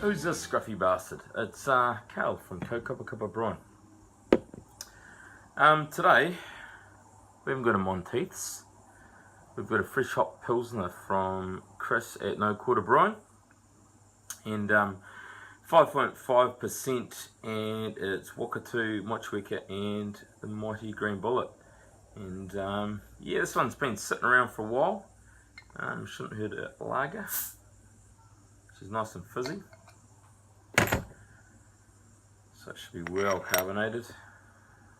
Who's this scruffy bastard? It's Cal from Kaukapakapa Brewing. Today we haven't got a Monteith's. We've got a fresh hop Pilsner from Chris at No Quarter Brewing, and 5.5%, and it's Wakatu, Mochweka and the Mighty Green Bullet. And yeah, this one's been sitting around for a while. Shouldn't hurt a lager. Which is nice and fizzy. So it should be well carbonated.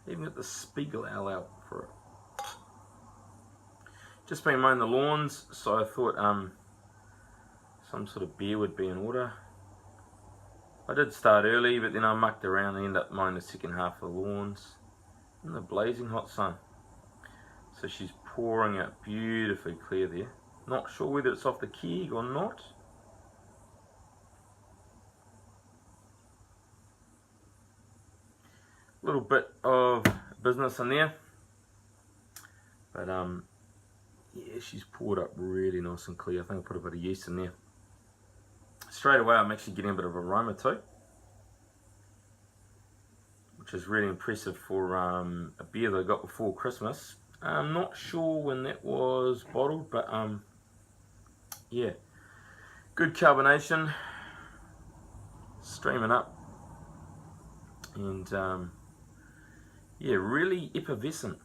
Even got the Spiegel Ale out for it. Just been mowing the lawns, so I thought some sort of beer would be in order. I did start early, but then I mucked around and ended up mowing the second half of the lawns in the blazing hot sun. So she's pouring out beautifully clear there. Not sure whether it's off the keg or not. Little bit of business in there, but yeah, she's poured up really nice and clear. I think I put a bit of yeast in there. Straight away I'm actually getting a bit of aroma too, which is really impressive for a beer that I got before Christmas. I'm not sure when that was bottled, but yeah, good carbonation, streaming up, and yeah, really effervescent.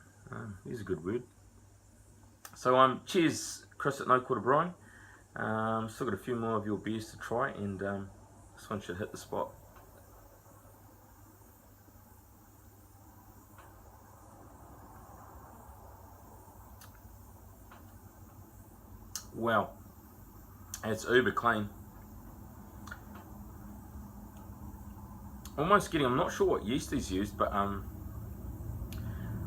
There's a good word. So cheers, Chris at No Quarter Brewing. Still got a few more of your beers to try, and this one should hit the spot. Wow, it's uber clean. Almost getting, I'm not sure what yeast is used, but I'm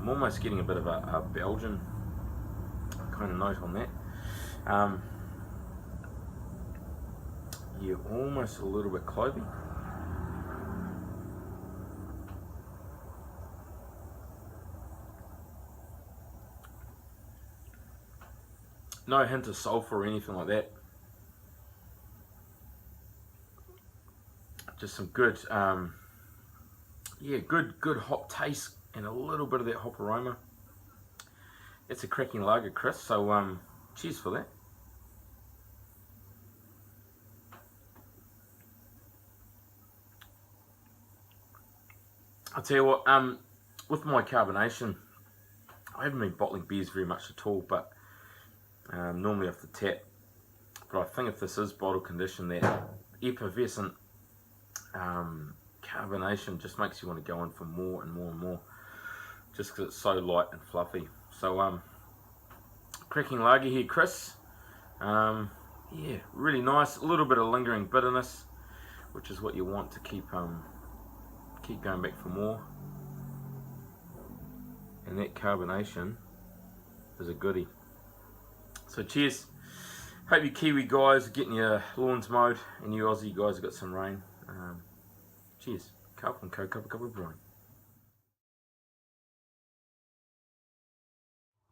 almost getting a bit of a Belgian kind of note on that. Yeah, almost a little bit clovey. No hint of sulfur or anything like that. Just some good, yeah, good hop taste and a little bit of that hop aroma. It's a cracking lager, Chris. So cheers for that. I'll tell you what, with my carbonation, I haven't been bottling beers very much at all, but normally off the tap. But I think if this is bottle condition, that effervescent carbonation just makes you want to go in for more and more and more, just because it's so light and fluffy. So cracking lager here, Chris. Yeah, really nice. A little bit of lingering bitterness, which is what you want to keep going back for more. And that carbonation is a goodie. So cheers. Hope you Kiwi guys are getting your lawns mowed, and you Aussie guys have got some rain. Cheers. Cal from Kaukapakapa Brewing.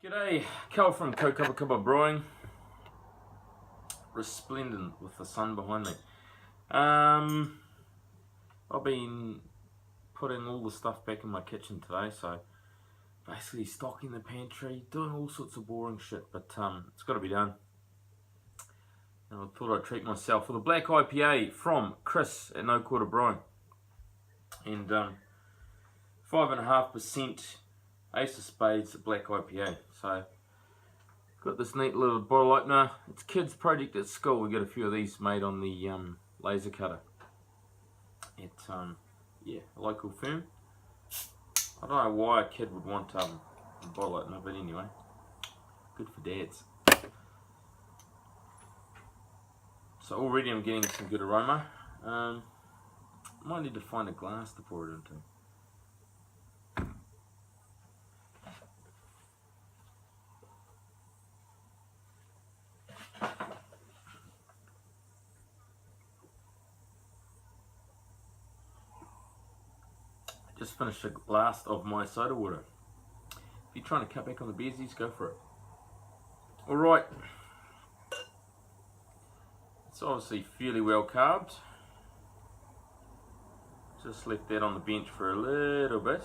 G'day, Cal from Kaukapakapa Brewing. Resplendent with the sun behind me. I've been putting all the stuff back in my kitchen today, so basically stocking the pantry, doing all sorts of boring shit, but it's got to be done. And I thought I'd treat myself with a black IPA from Chris at No Quarter Brewing, and 5.5% Ace of Spades black IPA. So got this neat little bottle opener. It's kids' project at school. We got a few of these made on the laser cutter at yeah, a local firm. I don't know why a kid would want a bottle opener, but anyway, good for dads. So already I'm getting some good aroma. Might need to find a glass to pour it into. Just finished a glass of my soda water. If you're trying to cut back on the beersies, go for it. Alright. It's obviously fairly well carbed. Just left that on the bench for a little bit.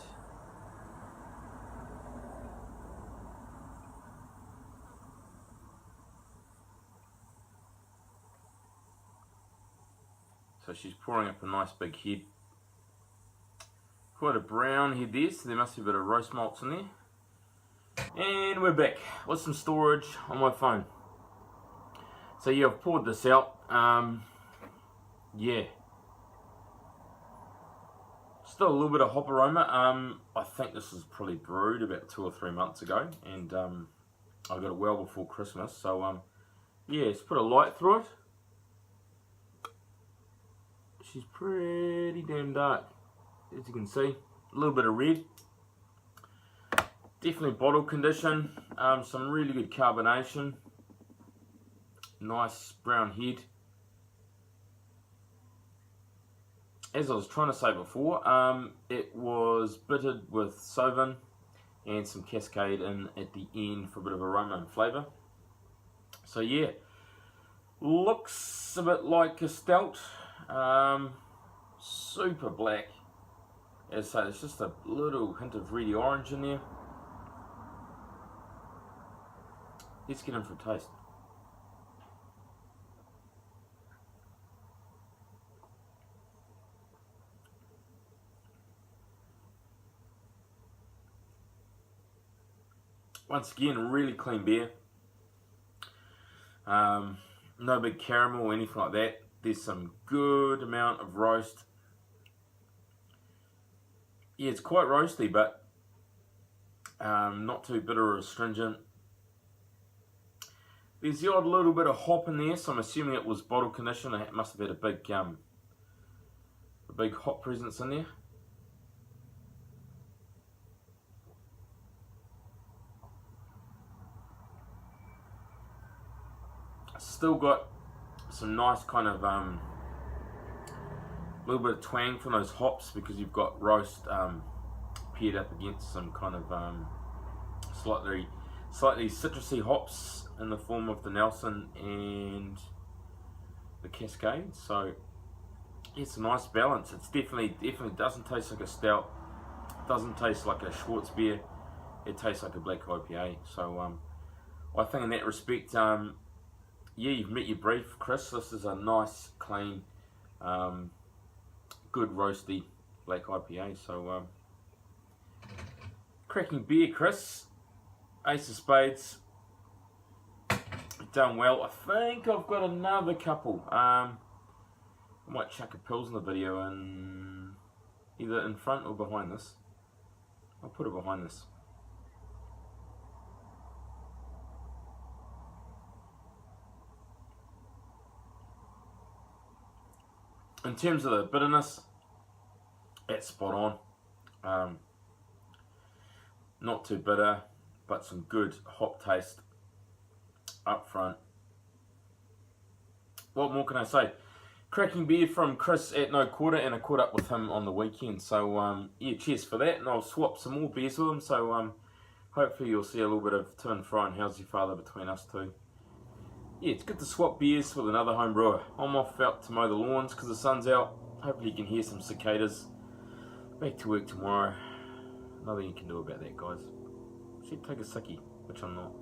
So she's pouring up a nice big head. Quite a brown head there, so there must be a bit of roast malts in there. And we're back with some storage on my phone. So yeah, I've poured this out. Yeah. Still a little bit of hop aroma. I think this was probably brewed about 2 or 3 months ago, and I got it well before Christmas. So yeah, let's put a light through it. She's pretty damn dark, as you can see. A little bit of red. Definitely bottle condition. Some really good carbonation. Nice brown head. As I was trying to say before, it was bittered with Sauvin and some Cascade in at the end for a bit of aroma and flavour. So yeah, looks a bit like a stout. Super black. As I say, there's just a little hint of reddy orange in there. Let's get in for a taste. Once again, really clean beer. No big caramel or anything like that. There's some good amount of roast. Yeah, it's quite roasty, but not too bitter or astringent. There's the odd little bit of hop in there, so I'm assuming it was bottle conditioned. It must have had a big hop presence in there. Still got some nice kind of little bit of twang from those hops, because you've got roast paired up against some kind of slightly citrusy hops in the form of the Nelson and the Cascade. So it's a nice balance. It's definitely doesn't taste like a stout, doesn't taste like a Schwartz beer. It tastes like a black IPA. So I think in that respect, yeah, you've met your brief, Chris. This is a nice, clean, good roasty black IPA. So cracking beer, Chris. Ace of Spades. Done well. I think I've got another couple. I might chuck a Pilsner video in, either in front or behind this. I'll put it behind this. In terms of the bitterness, it's spot on. Not too bitter, but some good hop taste up front. What more can I say? Cracking beer from Chris at No Quarter, and I caught up with him on the weekend. So yeah, cheers for that, and I'll swap some more beers with him. So hopefully you'll see a little bit of to and fro and how's your father between us two. Yeah, it's good to swap beers with another home brewer. I'm off out to mow the lawns because the sun's out. Hopefully you can hear some cicadas. Back to work tomorrow. Nothing you can do about that, guys. Should take a sickie, which I'm not.